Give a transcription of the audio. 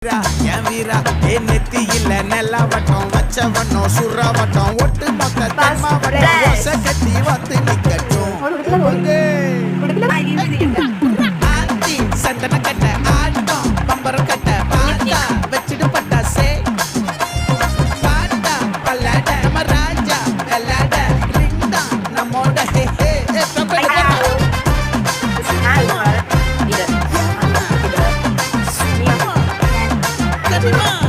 என் வீரா ஏ நெத்தி இல்ல நெல்லா வட்டம் வச்ச வட்டம் சுற வட்டம் ஒட்டு மொத்த தென்மா வட்டம் ஒச கட்டி வந்து நிக்கட்டும் ஆத்தி சந்தன கட்ட ஆட்டம் பம்பரம் கட்ட பாத்தா வச்சிடு பட்டாசே பாட்டா பல்லாட நம்ம ராஜா பல்லாட ரிண்டா நம்மோட ஹே ஹே Come on!